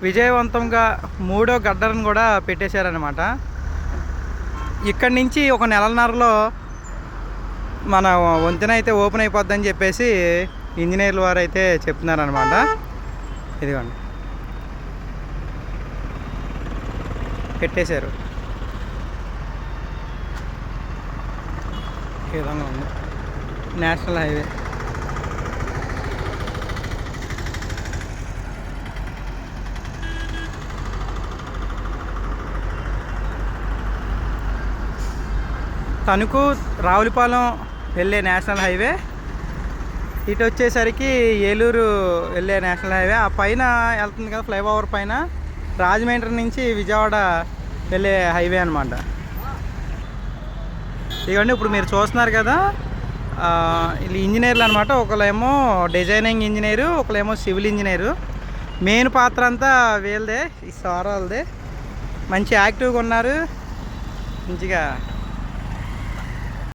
విజయవంతంగా 3వ గడ్డలను కూడా పెట్టేశారనమాట. ఇక్కడి నుంచి ఒక నెలన్నరలో మన వంతెన అయితే ఓపెన్ అయిపోద్దని చెప్పేసి ఇంజనీర్ల వారు అయితే చెప్తున్నారనమాట. ఇదిగోండి పెట్టేశారు. ఈ విధంగా ఉంది నేషనల్ హైవే. తణుకు రావులపాలెం వెళ్ళే నేషనల్ హైవే, ఇటు వచ్చేసరికి ఏలూరు వెళ్ళే నేషనల్ హైవే. ఆ పైన వెళ్తుంది కదా ఫ్లైఓవర్ పైన, రాజమండ్రి నుంచి విజయవాడ వెళ్ళే హైవే అనమాట. ఇదిగోండి ఇప్పుడు మీరు చూస్తున్నారు కదా, వీళ్ళు ఇంజనీర్లు అనమాట. ఒకళ్ళేమో డిజైనింగ్ ఇంజనీరు, ఒకళ్ళేమో సివిల్ ఇంజనీరు. మెయిన్ పాత్ర అంతా వీళ్ళదే, ఈ సార్ వాళ్ళదే. మంచి యాక్టివ్గా ఉన్నారు, మంచిగా